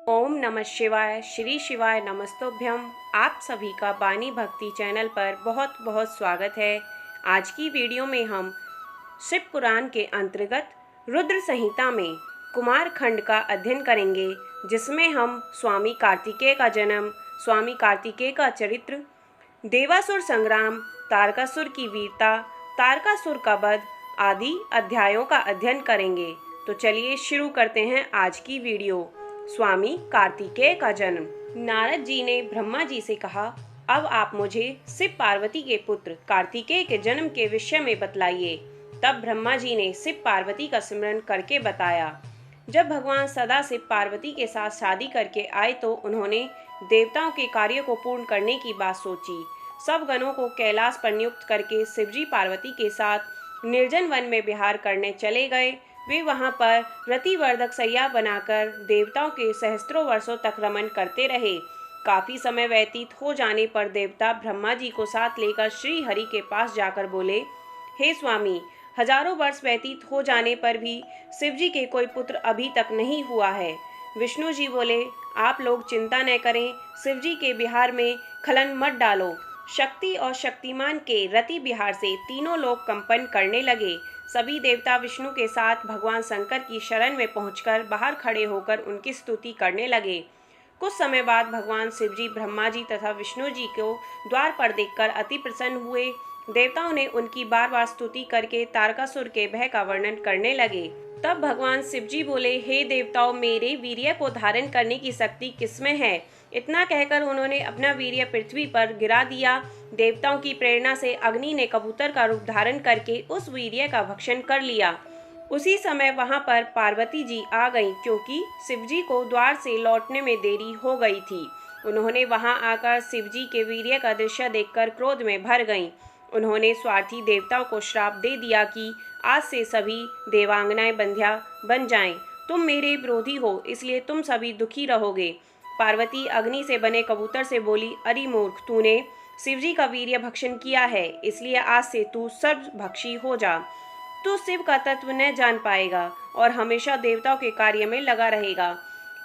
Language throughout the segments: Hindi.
ओम नमः शिवाय। श्री शिवाय नमस्तोभ्यम। आप सभी का बानी भक्ति चैनल पर बहुत बहुत स्वागत है। आज की वीडियो में हम शिव पुराण के अंतर्गत रुद्र संहिता में कुमार खंड का अध्ययन करेंगे, जिसमें हम स्वामी कार्तिकेय का जन्म, स्वामी कार्तिकेय का चरित्र, देवासुर संग्राम, तारकासुर की वीरता, तारकासुर का वध आदि अध्यायों का अध्ययन करेंगे। तो चलिए शुरू करते हैं आज की वीडियो। स्वामी कार्तिकेय का जन्म। नारद जी ने ब्रह्मा जी से कहा, अब आप मुझे शिव पार्वती के पुत्र कार्तिकेय के जन्म के विषय में बतलाइए। तब ब्रह्मा जी ने शिव पार्वती का स्मरण करके बताया। जब भगवान सदा शिव पार्वती के साथ शादी करके आए तो उन्होंने देवताओं के कार्य को पूर्ण करने की बात सोची। सब गणों को कैलाश पर नियुक्त करके शिवजी पार्वती के साथ निर्जन वन में विहार करने चले गए। वे वहां पर रतिवर्धक सैया बनाकर देवताओं के सहस्त्रों वर्षों तक रमन करते रहे। काफी समय व्यतीत हो जाने पर देवता ब्रह्मा जी को साथ लेकर श्री हरि के पास जाकर बोले, हे स्वामी, हजारों वर्ष व्यतीत हो जाने पर भी शिवजी के कोई पुत्र अभी तक नहीं हुआ है। विष्णु जी बोले, आप लोग चिंता न करें, शिवजी के विहार में खलन मत डालो। शक्ति और शक्तिमान के रति विहार से तीनों लोग कंपन करने लगे। सभी देवता विष्णु के साथ भगवान शंकर की शरण में पहुंचकर बाहर खड़े होकर उनकी स्तुति करने लगे। कुछ समय बाद भगवान शिवजी ब्रह्मा जी तथा विष्णु जी को द्वार पर देखकर अति प्रसन्न हुए। देवताओं ने उनकी बार बार स्तुति करके तारकासुर के भय का वर्णन करने लगे। तब भगवान शिवजी बोले, हे देवताओं, मेरे वीर्य को धारण करने की शक्ति किसमें है? इतना कहकर उन्होंने अपना वीर्य पृथ्वी पर गिरा दिया। देवताओं की प्रेरणा से अग्नि ने कबूतर का रूप धारण करके उस वीर्य का भक्षण कर लिया। उसी समय वहां पर पार्वती जी आ गईं, क्योंकि शिवजी को द्वार से लौटने में देरी हो गई थी। उन्होंने वहां आकर शिवजी के वीर्य का दृश्य देखकर क्रोध में भर गईं। उन्होंने स्वार्थी देवताओं को श्राप दे दिया कि आज से सभी देवांगनाएं बंध्या बन जाएं। तुम मेरे विरोधी हो, इसलिए तुम सभी दुखी रहोगे। पार्वती अग्नि से बने कबूतर से बोली, अरे मूर्ख, तूने शिवजी का वीर्य भक्षण किया है, इसलिए आज से तू सर्वभक्षी हो जा। तू शिव का तत्व न जान पाएगा और हमेशा देवताओं के कार्य में लगा रहेगा।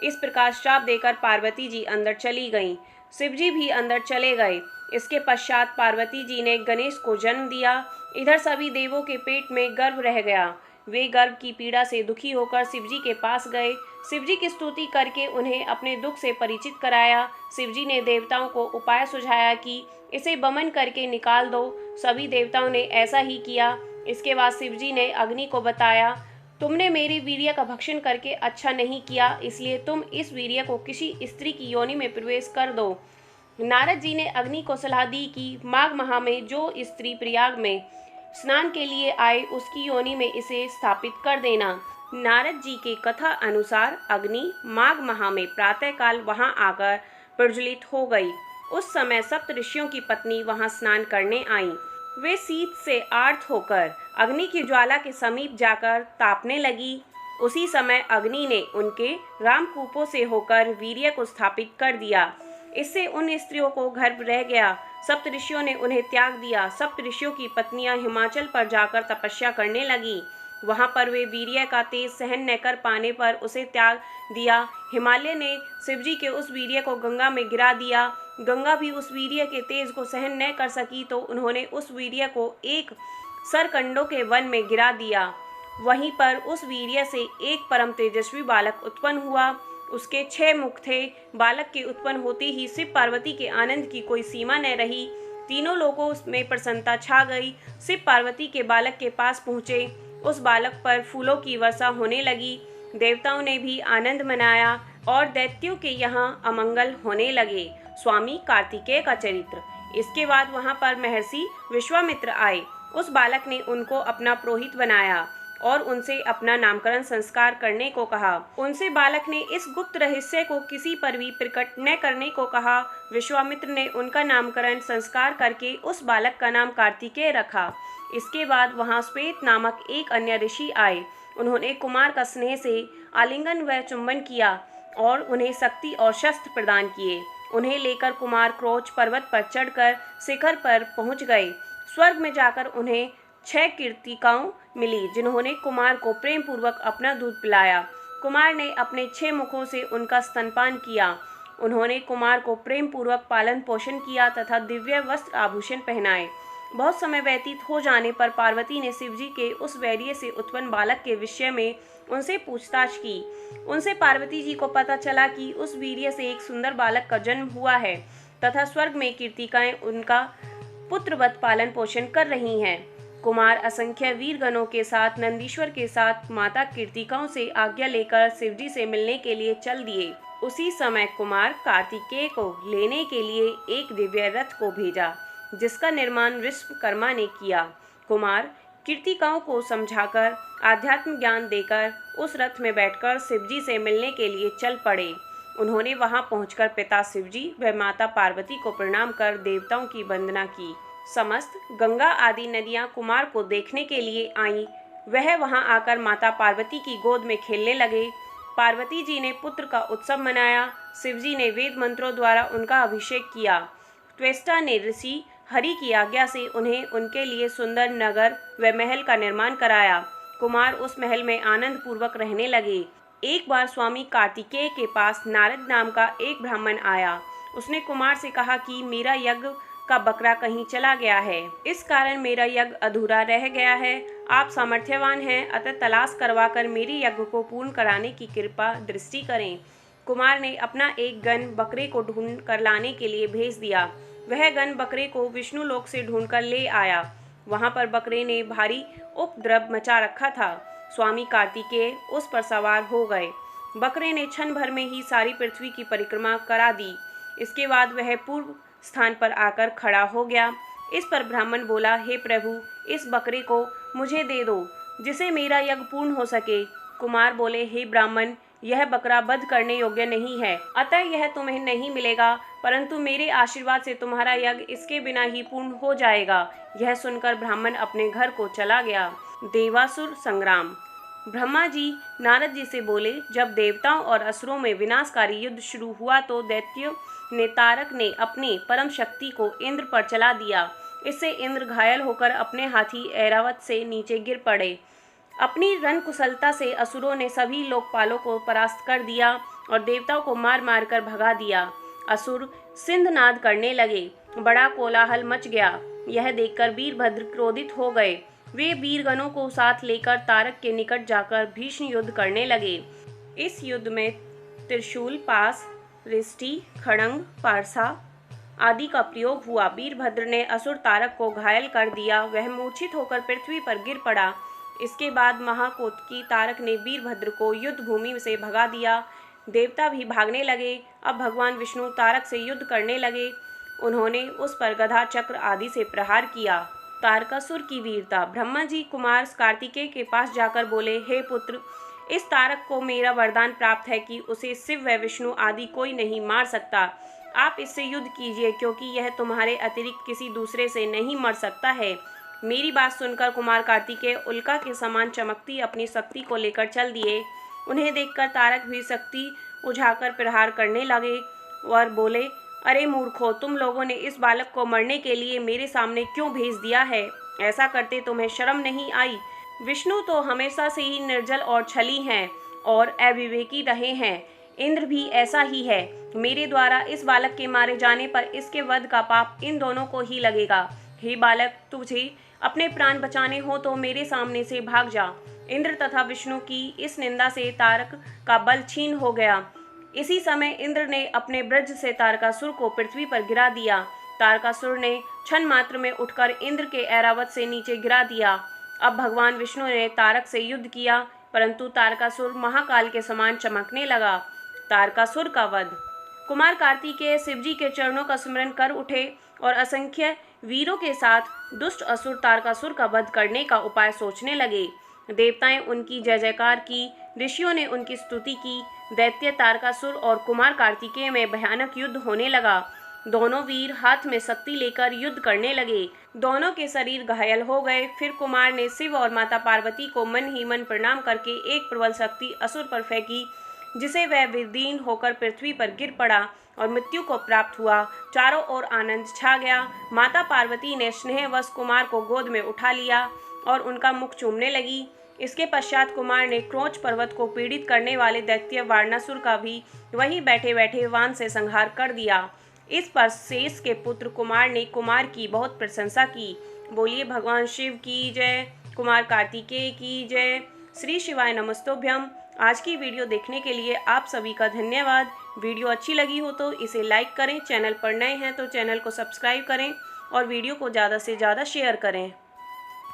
इस प्रकार श्राप देकर पार्वती जी अंदर चली गईं। शिवजी भी अंदर चले गए। इसके पश्चात पार्वती जी ने गणेश को जन्म दिया। इधर सभी देवों के पेट में गर्भ रह गया। वे गर्भ की पीड़ा से दुखी होकर शिवजी के पास गए। शिवजी की स्तुति करके उन्हें अपने दुख से परिचित कराया। शिवजी ने देवताओं को उपाय सुझाया कि इसे बमन करके निकाल दो। सभी देवताओं ने ऐसा ही किया। इसके बाद शिवजी ने अग्नि को बताया, तुमने मेरे वीर्य का भक्षण करके अच्छा नहीं किया, इसलिए तुम इस वीर्य को किसी स्त्री की योनि में प्रवेश कर दो। नारद जी ने अग्नि को सलाह दी कि माघ माह में जो स्त्री प्रयाग में स्नान के लिए आए, उसकी योनि में इसे स्थापित कर देना। नारद जी के कथा अनुसार अग्नि माघ माह में प्रातःकाल वहां आकर प्रज्वलित हो गई। उस समय सप्त ऋषियों की पत्नी वहां स्नान करने आईं। वे शीत से आर्त होकर अग्नि की ज्वाला के समीप जाकर तापने लगी। उसी समय अग्नि ने उनके रामकूपों से होकर वीर्य को स्थापित कर दिया। इससे उन स्त्रियों को गर्भ रह गया। सप्त ऋषियों ने उन्हें त्याग दिया। सप्त ऋषियों की पत्नियां हिमाचल पर जाकर तपस्या करने लगी। वहां पर वे वीर्य का तेज सहन न कर पाने पर उसे त्याग दिया। हिमालय ने शिवजी के उस वीर्य को गंगा में गिरा दिया। गंगा भी उस वीर्य के तेज को सहन न कर सकी तो उन्होंने उस वीर्य को एक सरकंडों के वन में गिरा दिया। वहीं पर उस वीर्य से एक परम तेजस्वी बालक उत्पन्न हुआ। उसके 6 मुख थे। बालक के उत्पन्न होते ही शिव पार्वती के आनंद की कोई सीमा न रही। तीनों लोगों में प्रसन्नता छा गई। शिव पार्वती के बालक के पास पहुँचे। उस बालक पर फूलों की वर्षा होने लगी। देवताओं ने भी आनंद मनाया और दैत्यों के यहाँ अमंगल होने लगे। स्वामी कार्तिकेय का चरित्र। इसके बाद वहाँ पर महर्षि विश्वामित्र आए। उस बालक ने उनको अपना पुरोहित बनाया और उनसे अपना नामकरण संस्कार करने को कहा। उनसे बालक ने इस गुप्त रहस्य को किसी पर भी प्रकट न करने को कहा। विश्वामित्र ने उनका नामकरण संस्कार करके उस बालक का नाम कार्तिकेय रखा। इसके बाद वहां श्वेत नामक एक अन्य ऋषि आए। उन्होंने कुमार का स्नेह से आलिंगन व चुंबन किया और उन्हें शक्ति और शस्त्र प्रदान किए। उन्हें लेकर कुमार क्रोच पर्वत पर चढ़कर शिखर पर पहुंच गए। स्वर्ग में जाकर उन्हें 6 कीर्तिकाओं मिली, जिन्होंने कुमार को प्रेम पूर्वक अपना दूध पिलाया। कुमार ने अपने 6 मुखों से उनका स्तनपान किया। उन्होंने कुमार को प्रेम पूर्वक पालन पोषण किया तथा दिव्य वस्त्र आभूषण पहनाए। बहुत समय व्यतीत हो जाने पर पार्वती ने शिवजी के उस वीर्य से उत्पन्न बालक के विषय में उनसे पूछताछ की। उनसे पार्वती जी को पता चला कि उस वीर्य से एक सुंदर बालक का जन्म हुआ है तथा स्वर्ग में कीर्तिकाएं उनका पुत्रवत पालन पोषण कर रही हैं। कुमार असंख्य वीरगणों के साथ नंदीश्वर के साथ माता कीर्तिकाओं से आज्ञा लेकर शिवजी से मिलने के लिए चल दिए। उसी समय कुमार कार्तिकेय को लेने के लिए एक दिव्य रथ को भेजा, जिसका निर्माण विश्वकर्मा ने किया। कुमार कीर्तिकाओं को समझाकर आध्यात्म ज्ञान देकर उस रथ में बैठकर शिवजी से मिलने के लिए चल पड़े। उन्होंने वहां पहुंचकर पिता शिवजी व माता पार्वती को प्रणाम कर देवताओं की वंदना की। समस्त गंगा आदि नदियां कुमार को देखने के लिए आईं। वह वहां आकर माता पार्वती की गोद में खेलने लगे। पार्वती जी ने पुत्र का उत्सव मनाया। शिवजी ने वेद मंत्रों द्वारा उनका अभिषेक किया। त्वष्टा ने ऋषि हरि की आज्ञा से उन्हें उनके लिए सुंदर नगर व महल का निर्माण कराया। कुमार उस महल में आनंद पूर्वक रहने लगे। एक बार स्वामी कार्तिकेय के पास नारद नाम का एक ब्राह्मण आया। उसने कुमार से कहा कि मेरा यज्ञ का बकरा कहीं चला गया है, इस कारण मेरा यज्ञ अधूरा रह गया है। आप सामर्थ्यवान हैं, अतः तलाश करवाकर मेरे यज्ञ को पूर्ण कराने की कृपा दृष्टि करें। कुमार ने अपना एक गण बकरे को ढूंढ कर लाने के लिए भेज दिया। वह गण बकरे को विष्णु लोक से ढूंढकर ले आया। वहां पर बकरे ने भारी उपद्रव मचा रखा था। स्वामी कार्तिकेय उस पर सवार हो गए। बकरे ने क्षण भर में ही सारी पृथ्वी की परिक्रमा करा दी। इसके बाद वह पूर्व स्थान पर आकर खड़ा हो गया। इस पर ब्राह्मण बोला, हे प्रभु, इस बकरे को मुझे दे दो, जिसे मेरा यज्ञ पूर्ण हो सके। कुमार बोले, हे ब्राह्मण, यह बकरा वध करने योग्य नहीं है, अतः यह तुम्हें नहीं मिलेगा, परंतु मेरे आशीर्वाद से तुम्हारा यज्ञ इसके बिना ही पूर्ण हो जाएगा। यह सुनकर ब्राह्मण अपने घर को चला गया। देवासुर संग्राम। ब्रह्मा जी नारद जी से बोले, जब देवताओं और असुरों में विनाशकारी युद्ध शुरू हुआ तो दैत्यों ने तारक ने अपनी परम शक्ति को इंद्र पर चला दिया। इससे इंद्र घायल होकर अपने हाथी ऐरावत से नीचे गिर पड़े। अपनी रण कुशलता से असुरों ने सभी लोकपालों को परास्त कर दिया और देवताओं को मार मार कर भगा दिया। असुर सिंधनाद करने लगे। बड़ा कोलाहल मच गया। यह देखकर वीरभद्र क्रोधित हो गए। वे वीरगणों को साथ लेकर तारक के निकट जाकर भीषण युद्ध करने लगे। इस युद्ध में त्रिशूल, पास, रिष्टि, खड़ंग, पारसा आदि का प्रयोग हुआ। वीरभद्र ने असुर तारक को घायल कर दिया। वह मूर्छित होकर पृथ्वी पर गिर पड़ा। इसके बाद महाकोटकी तारक ने वीरभद्र को युद्ध भूमि से भगा दिया। देवता भी भागने लगे। अब भगवान विष्णु तारक से युद्ध करने लगे। उन्होंने उस पर गदा, चक्र आदि से प्रहार किया। तारकासुर की वीरता। ब्रह्मा जी कुमार कार्तिकेय के पास जाकर बोले, हे पुत्र, इस तारक को मेरा वरदान प्राप्त है कि उसे शिव व विष्णु आदि कोई नहीं मार सकता। आप इससे युद्ध कीजिए, क्योंकि यह तुम्हारे अतिरिक्त किसी दूसरे से नहीं मर सकता है। मेरी बात सुनकर कुमार कार्तिकेय उल्का के समान चमकती अपनी शक्ति को लेकर चल दिए। उन्हें देखकर तारक भी शक्ति उजागर प्रहार करने लगे और बोले, अरे मूर्खों, तुम लोगों ने इस बालक को मरने के लिए मेरे सामने क्यों भेज दिया है? ऐसा करते तुम्हें शर्म नहीं आई? विष्णु तो हमेशा से ही निर्जल और छली हैं और अविवेकी रहे हैं। इंद्र भी ऐसा ही है। मेरे द्वारा इस बालक के मारे जाने पर इसके वध का पाप इन दोनों को ही लगेगा। हे बालक, तुझे अपने प्राण बचाने हो तो मेरे सामने से भाग जा। इंद्र तथा विष्णु की इस निंदा से तारक का बल छीन हो गया। इसी समय इंद्र ने अपने ब्रज से तारकासुर को पृथ्वी पर गिरा दिया। तारकासुर ने क्षण मात्र में उठकर इंद्र के ऐरावत से नीचे गिरा दिया। अब भगवान विष्णु ने तारक से युद्ध किया, परंतु तारकासुर महाकाल के समान चमकने लगा। तारकासुर का वध। कुमार कार्तिकेय शिवजी के चरणों का स्मरण कर उठे और असंख्य वीरों के साथ दुष्ट असुर तारकासुर का वध करने का उपाय सोचने लगे। देवताएं उनकी जय जयकार की, ऋषियों ने उनकी स्तुति की। दैत्य तारकासुर और कुमार कार्तिकेय में भयानक युद्ध होने लगा। दोनों वीर हाथ में शक्ति लेकर युद्ध करने लगे। दोनों के शरीर घायल हो गए। फिर कुमार ने शिव और माता पार्वती को मन ही मन प्रणाम करके एक प्रबल शक्ति असुर पर फेंकी, जिसे वह विदीर्ण होकर पृथ्वी पर गिर पड़ा और मृत्यु को प्राप्त हुआ। चारों ओर आनंद छा गया। माता पार्वती ने स्नेहवश कुमार को गोद में उठा लिया और उनका मुख चूमने लगी। इसके पश्चात कुमार ने क्रोच पर्वत को पीड़ित करने वाले दैत्य वारणासुर का भी वहीं बैठे बैठे वान से संहार कर दिया। इस पर शेष के पुत्र कुमार ने कुमार की बहुत प्रशंसा की। बोलिए भगवान शिव की जय, कुमार कार्तिकेय की जय। श्री शिवाय नमस्तोभ्यम। आज की वीडियो देखने के लिए आप सभी का धन्यवाद। वीडियो अच्छी लगी हो तो इसे लाइक करें, चैनल पर नए हैं तो चैनल को सब्सक्राइब करें और वीडियो को ज़्यादा से ज़्यादा शेयर करें।